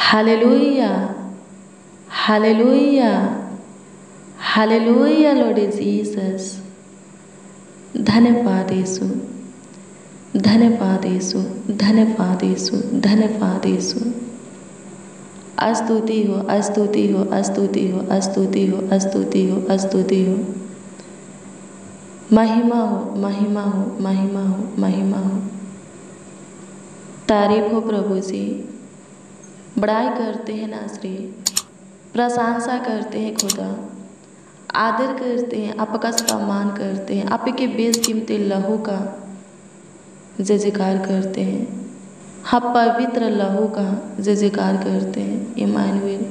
Hallelujah, hallelujah, hallelujah Lord Jesus. धन्यवाद यीशु, धन्यवाद यीशु, धन्यवाद यीशु, धन्यवाद यीशु। स्तुति हो, स्तुति हो, स्तुति हो, स्तुति हो, स्तुति हो, स्तुति हो। महिमा हो, महिमा हो, महिमा हो, महिमा हो। तारीफ हो प्रभु जी। बड़ाई करते हैं नासरी, प्रशंसा करते हैं खुदा, आदर करते हैं, आपका सम्मान करते हैं, आपके बेशकीमती लहू का जय जयकार करते हैं। हाँ, पवित्र लहू का जय जयकार करते हैं। इमानुएल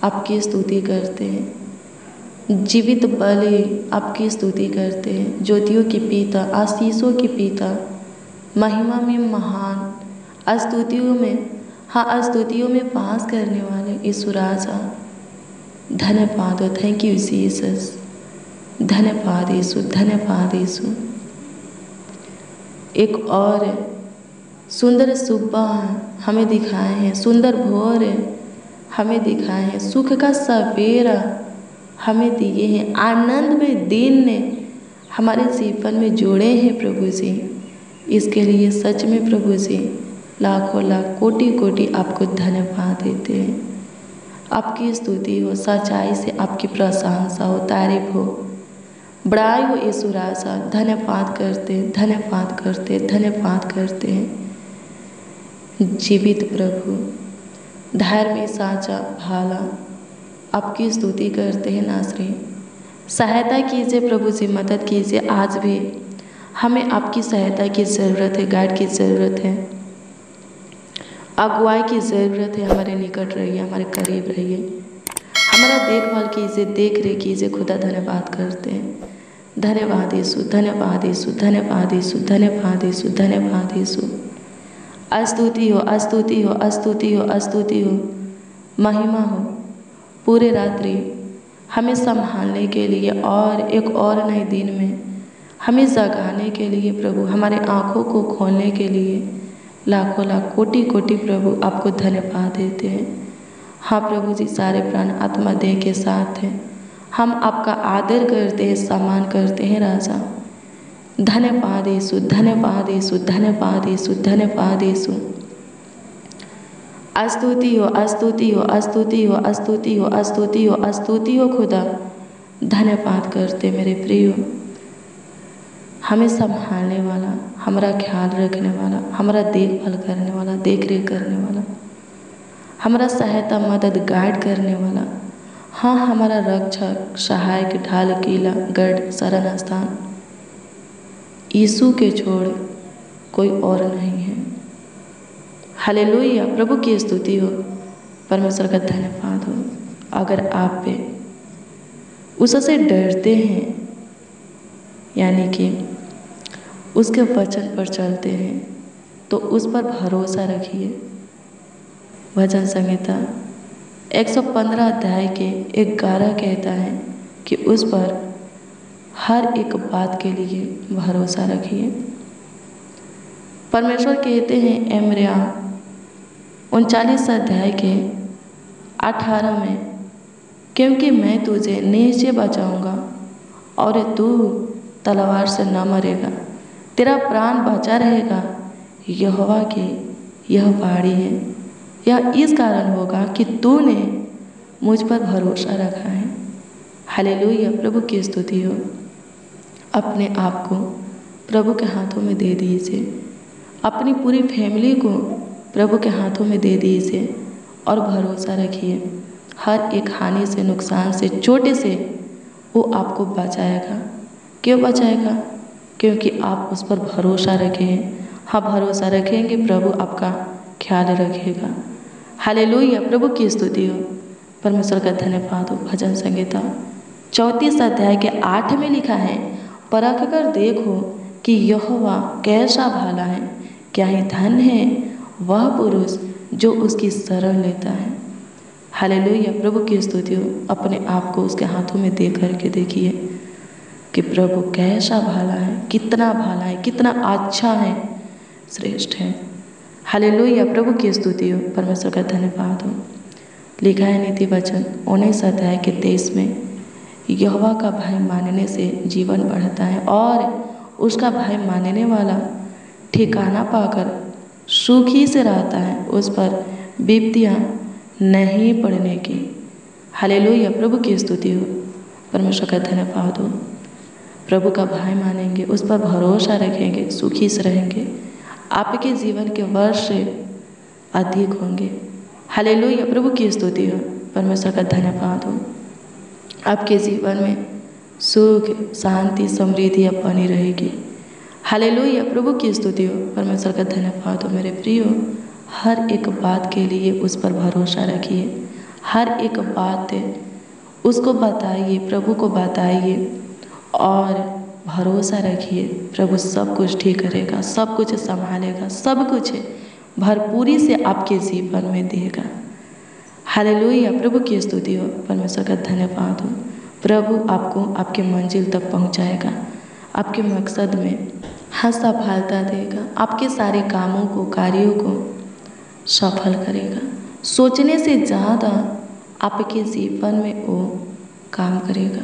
आपकी स्तुति करते हैं। जीवित बलि आपकी स्तुति करते हैं। ज्योतियों के पिता, आशीषों के पिता, महिमा में महान, स्तुतियों में, हाँ स्तुतियों में वास करने वाले यीशु राजा, धन्यवाद हो। Thank you Jesus. धन्यवाद यीशु, धन्यवाद यीशु। एक और सुंदर सुबह हमें दिखाए हैं, सुंदर भोर हमें दिखाए हैं, सुख का सवेरा हमें दिए हैं, आनंद में दिन ने हमारे जीवन में जोड़े हैं प्रभु जी। इसके लिए सच में प्रभु जी लाखों लाख कोटि कोटि आपको धन्यवाद देते हैं। आपकी स्तुति हो, सच्चाई से आपकी प्रशंसा हो, तारीफ हो, बड़ाई हो यीशु राजा। धन्यवाद करते, धन्यवाद करते, धन्यवाद करते हैं। जीवित प्रभु, धर्मी साचा भाला, आपकी स्तुति करते हैं नासरी। सहायता कीजिए प्रभु जी, मदद कीजिए। आज भी हमें आपकी सहायता की ज़रूरत है, गाइड की ज़रूरत है, अगुवाई की ज़रूरत है। हमारे निकट रहिए, हमारे करीब रहिए, हमारा देखभाल कीजिए, देख रेख कीजिए खुदा। धन्यवाद करते हैं। धन्यवाद यीशु, धन्यवाद यीशु, धन्यवाद यीशु, धन्यवाद यीशु, धन्यवाद यीशु। स्तुति हो, स्तुति हो, स्तुति हो, स्तुति हो, महिमा हो। पूरे रात्रि हमें संभालने के लिए और एक और नए दिन में हमें जगाने के लिए प्रभु, हमारे आँखों को खोलने के लिए लाखों लाख कोटि कोटि प्रभु आपको धन्यवाद देते हैं। हाँ प्रभु जी, सारे प्राण आत्मा देह के साथ हैं, हम आपका आदर करते हैं, सम्मान करते हैं राजा। धन्यवाद यीशु, धन्यवाद यीशु, धन्यवाद यीशु, धन्यवाद यीशु। स्तुति हो, स्तुति हो, स्तुति हो, स्तुति हो, स्तुति हो, स्तुति हो खुदा। धन्यवाद करते मेरे प्रियो, हमें संभालने वाला, हमारा ख्याल रखने वाला, हमारा देखभाल करने वाला, देख रेख करने वाला, हमारा सहायता मदद गाइड करने वाला। हाँ, हमारा रक्षक, सहायक, ढाल, किला, गढ़, शरण स्थान, यीशु के छोड़ कोई और नहीं है। हालेलुया, प्रभु की स्तुति हो, परमेश्वर का धन्यवाद हो। अगर आप पे उससे डरते हैं, यानी कि उसके वचन पर चलते हैं, तो उस पर भरोसा रखिए। भजन संहिता 115 अध्याय के 11 कहता है कि उस पर हर एक बात के लिए भरोसा रखिए। परमेश्वर कहते हैं एमरिया 39 अध्याय के 18 में, क्योंकि मैं तुझे निश्चय बचाऊंगा और तू तलवार से न मरेगा, तेरा प्राण बचा रहेगा। यहोवा की यह वाणी है, यह इस कारण होगा कि तूने मुझ पर भरोसा रखा है। हालेलुया, प्रभु की स्तुति हो। अपने आप को प्रभु के हाथों में दे दीजिए, अपनी पूरी फैमिली को प्रभु के हाथों में दे दीजिए और भरोसा रखिए। हर एक हानि से, नुकसान से, चोट से वो आपको बचाएगा। क्यों बचाएगा? क्योंकि आप उस पर भरोसा रखे हैं। हाँ, भरोसा रखेंगे, प्रभु आपका ख्याल रखेगा। हालेलुया, प्रभु की स्तुति हो, परमेश्वर का धन्यवाद हो। भजन संहिता 34 अध्याय के 8 में लिखा है, परख कर देखो कि यहोवा कैसा भला है, क्या ही धन है वह पुरुष जो उसकी शरण लेता है। हालेलुया, प्रभु की स्तुति हो। अपने आप को उसके हाथों में दे करके देखिए कि प्रभु कैसा भला है, कितना भला है, कितना अच्छा है, श्रेष्ठ है। हालेलुया, प्रभु की स्तुति हो, परमेश्वर का धन्यवाद हो। लिखा है नीति वचन 19 अध्याय के 23 में, यहोवा का भय मानने से जीवन बढ़ता है और उसका भय मानने वाला ठिकाना पाकर सुखी से रहता है, उस पर विपत्तियाँ नहीं पड़ने की। हालेलुया, प्रभु की स्तुति हो, परमेश्वर का धन्यवाद हो। प्रभु का भय मानेंगे, उस पर भरोसा रखेंगे, सुखी से रहेंगे, आपके जीवन के वर्ष अधिक होंगे। हालेलुया, प्रभु की स्तुति हो, परमेश्वर का धन्यवाद हो। आपके जीवन में सुख, शांति, समृद्धि बनी रहेगी। हालेलुया, प्रभु की स्तुति हो, परमेश्वर का धन्यवाद हो। मेरे प्रियो, हर एक बात के लिए उस पर भरोसा रखिए, हर एक बात उसको बताइए, प्रभु को बताइए और भरोसा रखिए। प्रभु सब कुछ ठीक करेगा, सब कुछ संभालेगा, सब कुछ भरपूरी से आपके जीवन में देगा। हालेलुया, प्रभु की स्तुति हो, परमेश्वर का धन्यवाद हो। प्रभु आपको आपके मंजिल तक पहुंचाएगा, आपके मकसद में सफलता देगा, आपके सारे कामों को, कार्यों को सफल करेगा। सोचने से ज़्यादा आपके जीवन में वो काम करेगा।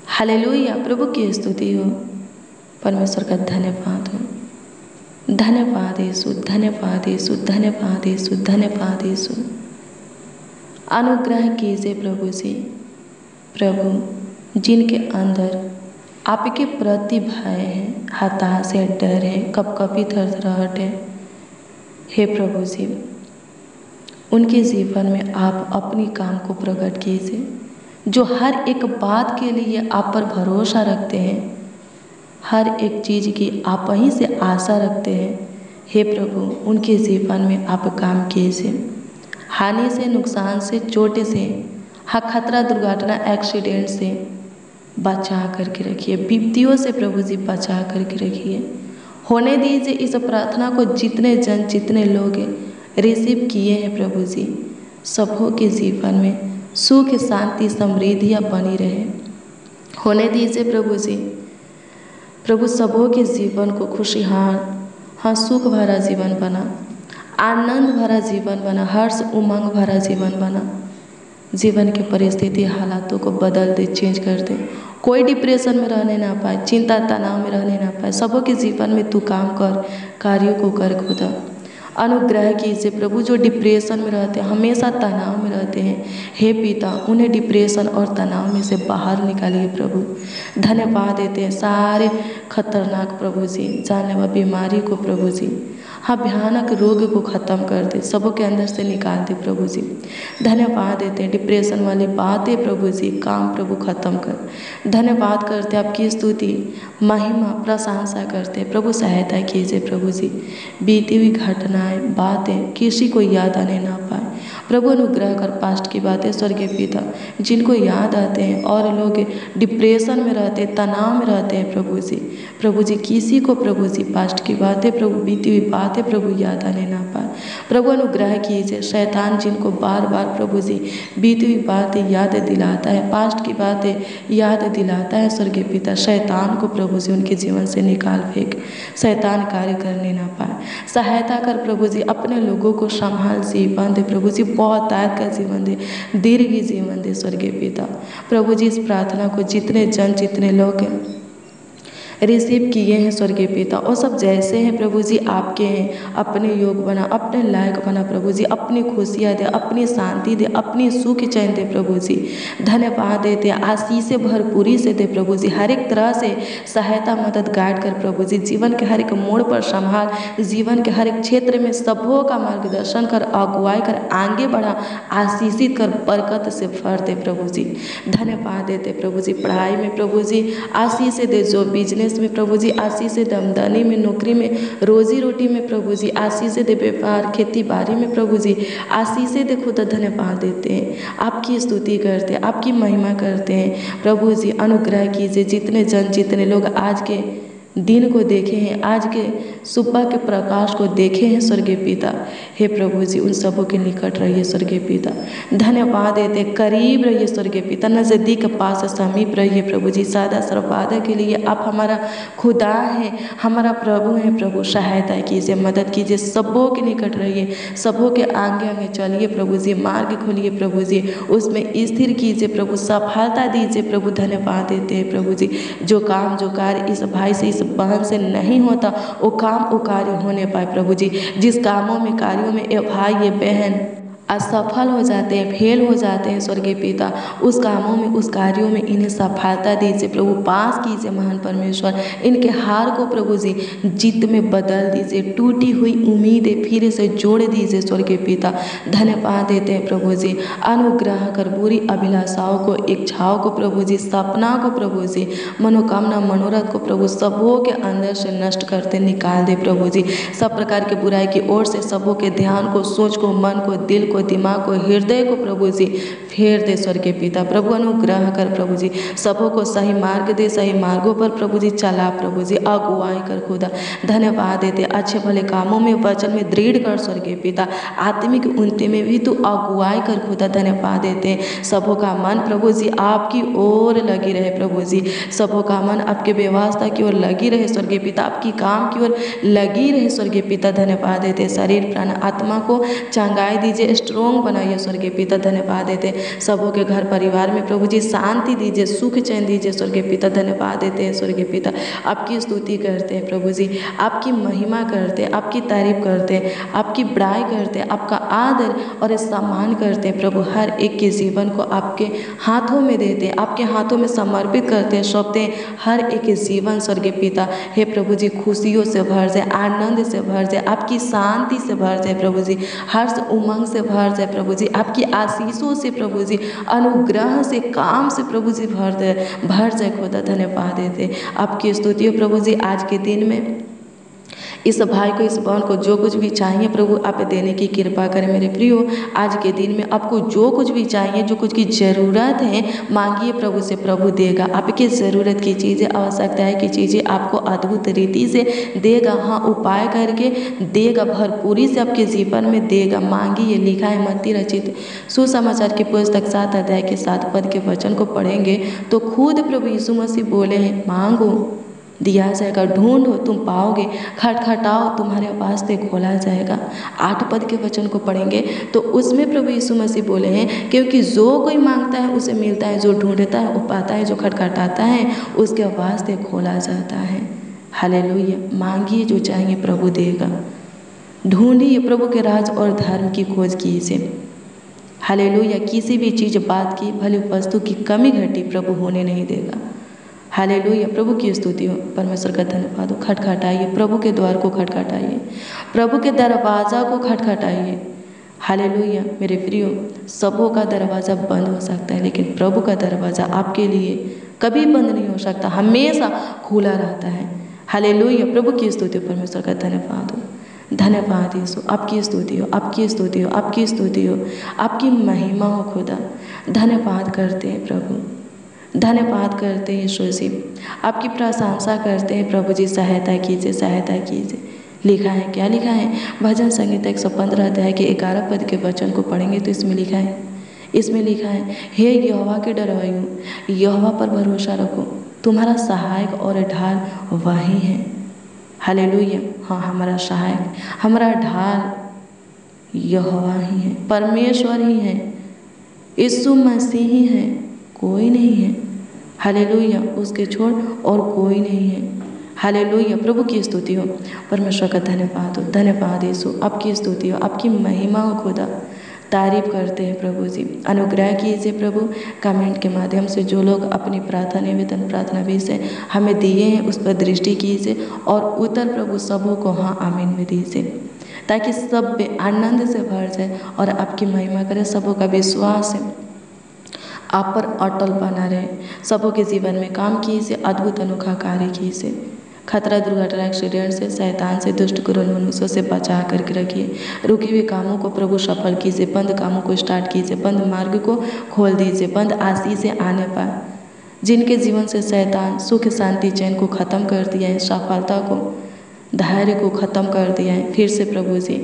हालेलुया, प्रभु की स्तुति हो, परमेश्वर का धन्यवाद हो। धन्यवाद यीशु, धन्यवाद यीशु, धन्यवाद यीशु, धन्यवाद यीशु। अनुग्रह कीजिए प्रभु जी, प्रभु जिनके अंदर आपके प्रति भय है, हताश है, डर है, कपकपी थरथराहट है, हे प्रभु जी, उनके जीवन में आप अपनी काम को प्रकट कीजिए। जो हर एक बात के लिए आप पर भरोसा रखते हैं, हर एक चीज़ की आप ही से आशा रखते हैं, हे प्रभु उनके जीवन में आप काम कीजिए। हानि से, नुकसान से, चोट से, खतरा, दुर्घटना, एक्सीडेंट से बचा करके रखिए, विपत्तियों से प्रभु जी बचा करके रखिए। होने दीजिए इस प्रार्थना को जितने जन, जितने लोग रिसीव किए हैं प्रभु जी, सबों के जीवन में सुख, शांति, समृद्धियाँ बनी रहे। होने दीजिए प्रभु जी, प्रभु सबों के जीवन को खुशहाल, सुख भरा जीवन बना, आनंद भरा जीवन बना, हर्ष उमंग भरा जीवन बना। जीवन की परिस्थिति, हालातों को बदल दे, चेंज कर दे। कोई डिप्रेशन में रहने ना पाए, चिंता तनाव में रहने ना पाए। सबों के जीवन में तू काम कर, कार्यों को कर खुदा। अनुग्रह कीजिए प्रभु, जो डिप्रेशन में रहते हैं, हमेशा तनाव में रहते हैं, हे पिता उन्हें डिप्रेशन और तनाव में से बाहर निकालिए प्रभु। धन्यवाद देते हैं सारे खतरनाक प्रभु जी, जानलेवा बीमारी को प्रभु जी, भयानक रोग को ख़त्म कर दे, सबों के अंदर से निकाल दे प्रभु जी। धन्यवाद देते हैं डिप्रेशन वाली बातें प्रभु जी, काम प्रभु ख़त्म कर। धन्यवाद करते आपकी स्तुति, महिमा, प्रशंसा करते प्रभु। सहायता कीजिए प्रभु जी, बीती हुई घटनाएं, बातें किसी को याद आने ना पाए प्रभु। अनुग्रह कर पास्ट की बातें स्वर्गीय पिता, जिनको याद आते हैं और लोग डिप्रेशन में रहते, तनाव में रहते हैं प्रभु जी, प्रभु जी किसी को प्रभु जी पास्ट की बातें प्रभु, बीती हुई बातें प्रभु याद आने ना पाए प्रभु। अनुग्रह कीजिए शैतान जिनको बार बार प्रभु जी बीती हुई बातें याद दिलाता है, पास्ट की बातें याद दिलाता है स्वर्गीय पिता, शैतान को प्रभु जी उनके जीवन से निकाल फेंक, शैतान कार्य करने ना पाए। सहायता कर प्रभु जी, अपने लोगों को संभाल जीवन दे प्रभु जी, बहुत आयत का जीवन दे, दीर्घ जीवन दे स्वर्गीय पिता। प्रभु जी इस प्रार्थना को जितने जन, जितने लोग रिसीव किए हैं स्वर्गीय पिता, और सब जैसे हैं प्रभु जी आपके हैं, अपने योग बना, अपने लायक बना प्रभु जी, अपनी खुशियाँ दे, अपनी शांति दे, अपनी सुख चैन दे प्रभु जी। धन्यवाद देते, आशीष से भरपूरी से दे प्रभु जी, हर एक तरह से सहायता, मदद, गाइड कर प्रभु जी, जीवन के हर एक मोड़ पर संभाल, जीवन के हर एक क्षेत्र में सबों का मार्गदर्शन कर, अगुवाई कर, आगे बढ़ा, आशीषित कर, बरकत से भर दे प्रभु जी। धन्यवाद देते प्रभु जी, पढ़ाई में प्रभु जी आशीष से दे, जो बिजनेस में प्रभु जी आशीष से दे, आमदनी में, नौकरी में, रोजी रोटी में प्रभु जी आशीष से दे, व्यापार, खेती बाड़ी में प्रभु जी आशीष से दे। खुदा धन्यवाद देते हैं, आपकी स्तुति करते हैं, आपकी महिमा करते हैं प्रभु जी। अनुग्रह कीजिए जितने जन, जितने लोग आज के दिन को देखे हैं, आज के सुबह के प्रकाश को देखे हैं स्वर्गीय पिता। हे प्रभु जी, उन सबों के निकट रहिए स्वर्गीय पिता। धन्यवाद देते, करीब रहिए स्वर्गीय पिता, नज़दीक पास समीप रहिए प्रभु जी। सदा सर्वदा के लिए आप हमारा खुदा है, हमारा प्रभु है प्रभु। सहायता कीजिए, मदद कीजिए, सबों के निकट रहिए, सबों के आगे आगे चलिए प्रभु जी। मार्ग खोलिए प्रभु जी, उसमें स्थिर कीजिए प्रभु, सफलता दीजिए प्रभु। धन्यवाद देते हैं प्रभु जी। जो काम जो कार्य इस भाई से इस बहन से नहीं होता, वो काम वो कार्य होने पाए प्रभु जी। जिस कामों में कार्यों में ये भाई ये बहन असफल हो जाते हैं, फेल हो जाते हैं स्वर्गीय पिता, उस कामों में उस कार्यों में इन्हें सफलता दीजिए प्रभु। पास कीजिए महान परमेश्वर, इनके हार को प्रभु जी जीत में बदल दीजिए। टूटी हुई उम्मीदें फिर से जोड़ दीजिए स्वर्गीय पिता। धन्यवाद देते हैं प्रभु जी। अनुग्रह कर बुरी अभिलाषाओं को, इच्छाओं को प्रभु जी, सपना को प्रभु जी, मनोकामना मनोरथ को प्रभु सबों के अंदर से नष्ट करते निकाल दे प्रभु जी। सब प्रकार की बुराई की ओर से सबों के ध्यान को, सोच को, मन को, दिल को, दिमाग को, हृदय को प्रभु जी फेर दे स्वर्गीय पिता। प्रभु अनुग्रह कर प्रभु जी, सबों को सही मार्ग दे, सही मार्गों पर प्रभु जी चला प्रभु जी। अगुवाई कर खुदा। धन्यवाद देते, अच्छे भले कामों में, वचन में दृढ़ कर स्वर्गीय पिता। आत्मिक उन्नति में भी तू अगुवाई कर खुदा। धन्यवाद देते, सबों का मन प्रभु जी आपकी ओर लगी रहे प्रभु जी। सबों का मन आपके व्यवस्था की ओर लगी रहे स्वर्गीय पिता, आपकी काम की ओर लगी रहे स्वर्गीय पिता। धन्यवाद देते, शरीर प्राण आत्मा को चंगाई दीजिए, स्ट्रोंग बनाइए स्वर्गीय पिता। धन्यवाद देते, सबों के घर परिवार में प्रभु जी शांति दीजिए, सुख चैन दीजिए स्वर्गीय पिता। धन्यवाद देते हैं स्वर्गीय पिता। आपकी स्तुति करते हैं प्रभु जी, आपकी महिमा करते हैं, आपकी तारीफ करते हैं, आपकी बड़ाई करते हैं, आपका आदर और सम्मान करते हैं प्रभु। हर एक के जीवन को आपके हाथों में देते हैं, आपके हाथों में समर्पित करते हैं, सौंपते हैं हर एक के जीवन स्वर्गीय पिता। हे प्रभु जी, खुशियों से भर जाए, आनंद से भर जाए, आपकी शांति से भर जाए प्रभु जी, हर्ष उमंग से भर जाए प्रभु जी, आपकी आशीषों से प्रभु जी, अनुग्रह से, काम से प्रभु जी भर जाए खुदा। धन्यवाद देते, आपकी स्तुति हो प्रभु जी। आज के दिन में इस भाई को, इस बहन को जो कुछ भी चाहिए प्रभु आप देने की कृपा करें मेरे प्रियो। आज के दिन में आपको जो कुछ भी चाहिए, जो कुछ की ज़रूरत है, मांगिए प्रभु से, प्रभु देगा। आपकी ज़रूरत की चीज़ें, आवश्यकता है की चीज़ें आपको अद्भुत रीति से देगा। हाँ, उपाय करके देगा, भरपूरी से आपके जीवन में देगा। मांगिए, लिखा है मत्ती रचित सुसमाचार की पुस्तक 7 अध्याय के 7 पद के वचन को पढ़ेंगे तो खुद प्रभु यीशु मसीह बोले हैं, मांगो दिया जाएगा, ढूंढो तुम पाओगे, खटखटाओ तुम्हारे वास्ते खोला जाएगा। 8 पद के वचन को पढ़ेंगे तो उसमें प्रभु यीशु मसीह बोले हैं, क्योंकि जो कोई मांगता है उसे मिलता है, जो ढूंढता है वो पाता है, जो खटखटाता है उसके वास्ते खोला जाता है। हालेलुया। मांगिए जो चाहिए प्रभु देगा। ढूंढिए प्रभु के राज और धर्म की खोज कीजिए। हालेलुया। किसी भी चीज़ बात की, भले वस्तु की कमी घटी प्रभु होने नहीं देगा। हालेलुया। प्रभु की स्तुति हो, परमेश्वर का धन्यवाद हो। खटखटाइए, प्रभु के द्वार को खटखटाइए, प्रभु के दरवाज़ा को खटखटाइए। हालेलुया। मेरे प्रियो, सबों का दरवाज़ा बंद हो सकता है, लेकिन प्रभु का दरवाज़ा आपके लिए कभी बंद नहीं हो सकता, हमेशा खुला रहता है। हालेलुया। प्रभु की स्तुति हो, परमेश्वर का धन्यवाद हो। धन्यवाद यीशु, आपकी स्तुति हो, आपकी स्तुति हो, आपकी स्तुति हो, आपकी महिमा हो खुदा। धन्यवाद करते हैं प्रभु, धन्यवाद करते हैं यीशु जी, आपकी प्रशंसा करते हैं प्रभु जी। सहायता कीजिए, सहायता कीजिए। लिखा है, क्या लिखा है? भजन संहिता 115 अध्याय के 11 पद के वचन को पढ़ेंगे तो इसमें लिखा है, इसमें लिखा है, हे यहोवा के डरवाइयों, यहोवा पर भरोसा रखो, तुम्हारा सहायक और ढाल वही है। हालेलुया। हाँ, हमारा सहायक, हमारा ढाल यहोवा ही है, परमेश्वर ही है, यीशु मसीह ही है, कोई नहीं है। हालेलुया। उसके छोड़ और कोई नहीं है। हालेलुया। प्रभु की स्तुति हो, परमेश्वर का धन्यवाद हो। धन्यवाद यीशु, आपकी स्तुति हो, आपकी महिमा हो खुदा। तारीफ करते हैं प्रभु जी। अनुग्रह कीजिए प्रभु, कमेंट के माध्यम से जो लोग अपनी प्रार्थना निवेदन, प्रार्थना विषय हमें दिए हैं उस पर दृष्टि कीजिए और उत्तर प्रभु सबों को हाँ आमीन में दीजिए, ताकि सब पे आनंद से भर जाए और आपकी महिमा करे। सबों का विश्वास है आप पर अटल बना रहे। सबों के जीवन में काम कीजिए, अद्भुत अनोखा कार्य कीजिए। खतरा, दुर्घटना, एक्सीडेंट से, शैतान से, दुष्ट कुरूर मनुष्यों से बचा करके रखिए। रुके हुए कामों को प्रभु सफल कीजिए, बंद कामों को स्टार्ट कीजिए, बंद मार्ग को खोल दीजिए, बंद आशीष से आने पाए जिनके जीवन से शैतान सुख शांति चैन को ख़त्म कर दिया है, सफलता को धैर्य को ख़त्म कर दिया है, फिर से प्रभु जी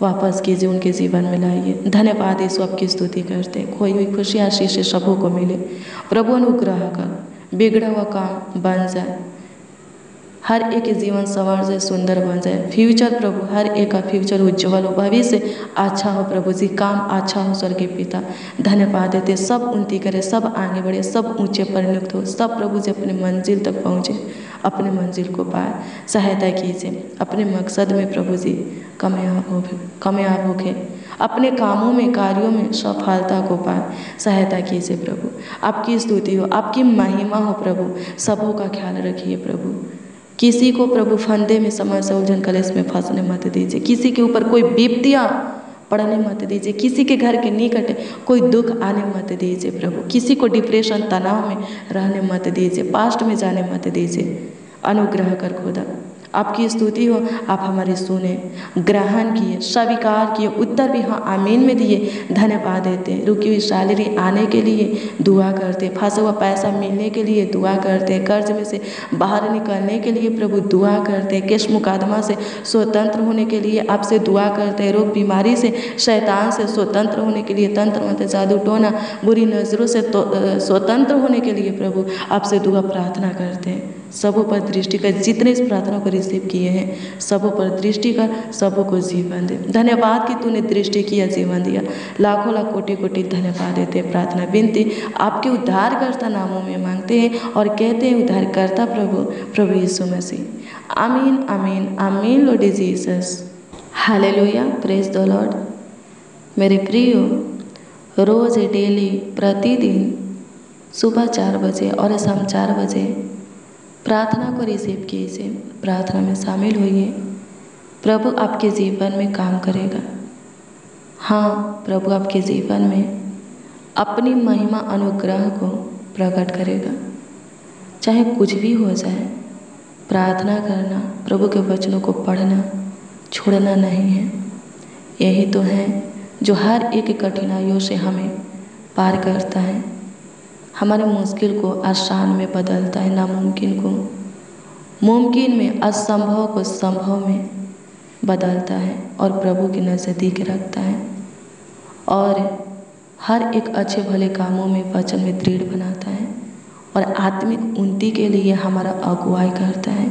वापस कीजिए, उनके जीवन में लाइए। धन्यवाद यीशु, आपकी स्तुति करते। खोई हुई खुशी आशीष सबों को मिले। प्रभु अनुग्रह कर, बिगड़ा हुआ काम बन जाए, हर एक के जीवन संवर जाए, सुंदर बन जाए। फ्यूचर प्रभु, हर एक का फ्यूचर उज्जवल हो, भविष्य अच्छा हो प्रभु जी, काम अच्छा हो। स्वर्गीय पिता धन्यवाद देते, सब उन्नति करे, सब आगे बढ़े, सब ऊंचे पर नियुक्त हो, सब प्रभु जी अपने मंजिल तक पहुँचे, अपने मंजिल को पाए। सहायता कीजिए अपने मकसद में प्रभु जी कामयाब होके, अपने कामों में कार्यों में सफलता को पाए। सहायता कीजिए प्रभु, आपकी स्तुति हो, आपकी महिमा हो प्रभु। सबों का ख्याल रखिए प्रभु। किसी को प्रभु फंदे में समस्या उलझन कलेश में फंसने मत दीजिए, किसी के ऊपर कोई विपत्तियाँ पड़ने मत दीजिए, किसी के घर के निकट कोई दुख आने मत दीजिए प्रभु। किसी को डिप्रेशन तनाव में रहने मत दीजिए, पास्ट में जाने मत दीजिए। अनुग्रह कर खुदा, आपकी स्तुति हो। आप हमारी सुने, ग्रहण किए, स्वीकार किए, उत्तर भी हाँ आमीन में दिए। धन्यवाद देते, रुकी हुई सैलरी आने के लिए दुआ करते, फंसा हुआ पैसा मिलने के लिए दुआ करते, कर्ज में से बाहर निकलने के लिए प्रभु दुआ करते, केस मुकदमा से स्वतंत्र होने के लिए आपसे दुआ करते, रोग बीमारी से शैतान से स्वतंत्र होने के लिए, तंत्र मंत्र जादू टोना बुरी नजरों से स्वतंत्र होने के लिए प्रभु आपसे दुआ प्रार्थना करते हैं। सबों पर दृष्टि कर, जितने इस प्रार्थना को रिसीव किए हैं सबों पर दृष्टि कर, सबों को जीवन दे। धन्यवाद कि तूने दृष्टि किया, जीवन दिया। लाखों लाख कोटि कोटि धन्यवाद देते। प्रार्थना विनती आपके उद्धारकर्ता नामों में मांगते हैं और कहते हैं उद्धारकर्ता प्रभु यीशु मसीह। आमीन आमीन आमीन। Lord Jesus, hallelujah, praise the Lord. मेरे प्रियो, रोज़ डेली प्रतिदिन सुबह 4 बजे और शाम 4 बजे प्रार्थना को रिसीव कीजिए, प्रार्थना में शामिल होइए। प्रभु आपके जीवन में काम करेगा। हाँ, प्रभु आपके जीवन में अपनी महिमा अनुग्रह को प्रकट करेगा। चाहे कुछ भी हो जाए, प्रार्थना करना, प्रभु के वचनों को पढ़ना छोड़ना नहीं है। यही तो है जो हर एक कठिनाइयों से हमें पार करता है, हमारे मुश्किल को आसान में बदलता है, नामुमकिन को मुमकिन में, असंभव को संभव में बदलता है और प्रभु के नज़दीक रखता है और हर एक अच्छे भले कामों में वचन में दृढ़ बनाता है और आत्मिक उन्नति के लिए हमारा अगुवाई करता है।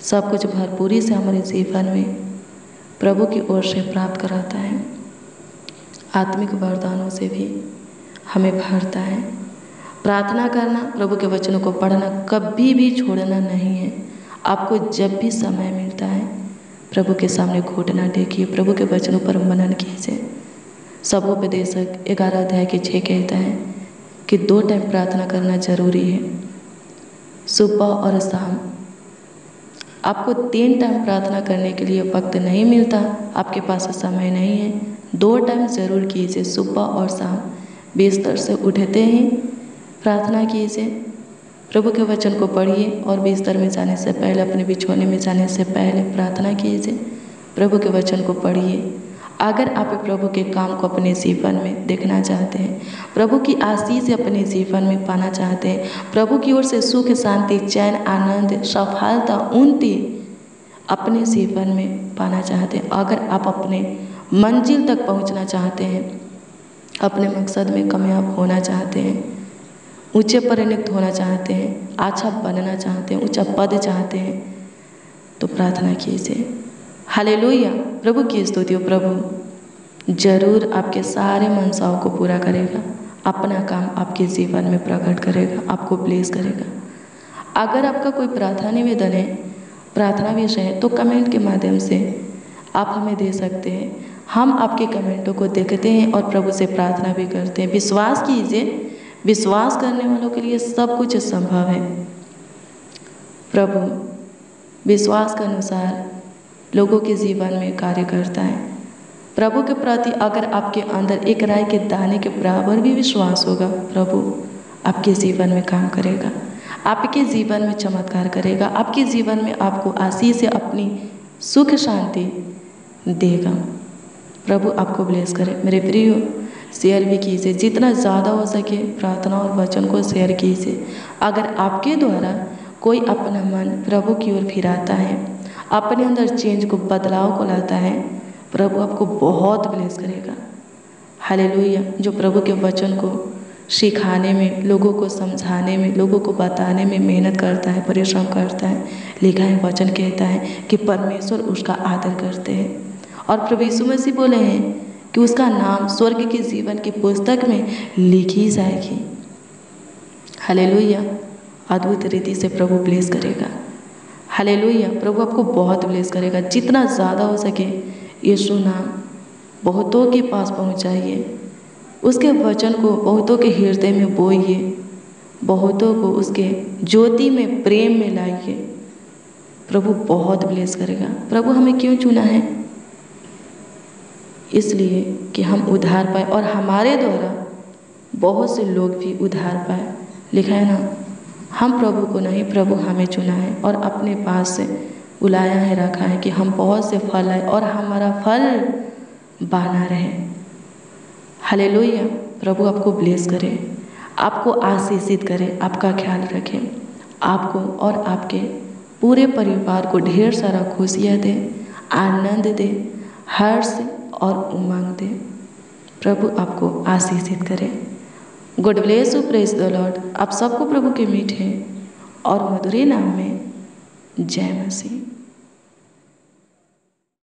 सब कुछ भरपूरी से हमारे जीवन में प्रभु की ओर से प्राप्त कराता है। आत्मिक वरदानों से भी हमें भरता है। प्रार्थना करना, प्रभु के वचनों को पढ़ना कभी भी छोड़ना नहीं है। आपको जब भी समय मिलता है प्रभु के सामने घुटना टेकिए, प्रभु के वचनों पर मनन कीजिए। सबोपदेशक 11 अध्याय के 6 कहता है कि 2 टाइम प्रार्थना करना जरूरी है, सुबह और शाम। आपको 3 टाइम प्रार्थना करने के लिए वक्त नहीं मिलता, आपके पास समय नहीं है, 2 टाइम ज़रूर कीजिए, सुबह और शाम। बिस्तर से उठते ही प्रार्थना कीजिए, प्रभु के वचन को पढ़िए और बिस्तर में जाने से पहले, अपने बिछौने में जाने से पहले प्रार्थना कीजिए, प्रभु के वचन को पढ़िए। अगर आप प्रभु के काम को अपने जीवन में देखना चाहते हैं, प्रभु की आशीष अपने जीवन में पाना चाहते हैं, प्रभु की ओर से सुख शांति चैन आनंद सफलता उन्नति अपने जीवन में पाना चाहते हैं, अगर आप अपने मंजिल तक पहुंचना चाहते हैं, अपने मकसद में कामयाब होना चाहते हैं, ऊंचे परिणत होना चाहते हैं, अच्छा बनना चाहते हैं, ऊंचा पद चाहते हैं, तो प्रार्थना कीजिए। हालेलुया, प्रभु की स्तुति हो। प्रभु जरूर आपके सारे मनसाओं को पूरा करेगा, अपना काम आपके जीवन में प्रकट करेगा, आपको ब्लेस करेगा। अगर आपका कोई प्रार्थना निवेदन है, प्रार्थना विषय है, तो कमेंट के माध्यम से आप हमें दे सकते हैं। हम आपके कमेंटों को देखते हैं और प्रभु से प्रार्थना भी करते हैं। विश्वास कीजिए, विश्वास करने वालों के लिए सब कुछ संभव है। प्रभु विश्वास के अनुसार लोगों के जीवन में कार्य करता है। प्रभु के प्रति अगर आपके अंदर एक राई के दाने के बराबर भी विश्वास होगा, प्रभु आपके जीवन में काम करेगा, आपके जीवन में चमत्कार करेगा, आपके जीवन में आपको आशीष से अपनी सुख शांति देगा। प्रभु आपको ब्लेस करे। मेरे प्रियो, शेयर भी कीजिए, जितना ज़्यादा हो सके प्रार्थना और वचन को शेयर कीजिए। अगर आपके द्वारा कोई अपना मन प्रभु की ओर फिराता है, अपने अंदर चेंज को, बदलाव को लाता है, प्रभु आपको बहुत ब्लेस करेगा। हालेलुया। जो प्रभु के वचन को सिखाने में, लोगों को समझाने में, लोगों को बताने में मेहनत करता है, परिश्रम करता है, लिखा है, वचन कहता है कि परमेश्वर उसका आदर करते हैं। और प्रभु यीशु मसीह बोले हैं कि उसका नाम स्वर्ग के जीवन की पुस्तक में लिखी जाएगी। हालेलुया। अद्भुत रीति से प्रभु ब्लेस करेगा। हालेलुया। प्रभु आपको बहुत ब्लेस करेगा। जितना ज़्यादा हो सके यीशु नाम बहुतों के पास पहुंचाइए, उसके वचन को बहुतों के हृदय में बोइए, बहुतों को उसके ज्योति में, प्रेम में लाइए। प्रभु बहुत ब्लेस करेगा। प्रभु हमें क्यों चुना है? इसलिए कि हम उद्धार पाए और हमारे द्वारा बहुत से लोग भी उद्धार पाए। लिखा है ना, हम प्रभु को नहीं, प्रभु हमें चुना है और अपने पास से बुलाया है, रखा है कि हम बहुत से फल आए और हमारा फल बना रहे। हालेलुया। प्रभु आपको ब्लेस करे, आपको आशीषित करे, आपका ख्याल रखे, आपको और आपके पूरे परिवार को ढेर सारा खुशियाँ दे, आनंद दे, हर्ष और उमंग दे। प्रभु आपको आशीषित करे। God bless you, praise the Lord. आप सबको प्रभु के मीठे और मधुर नाम में जय मसीह।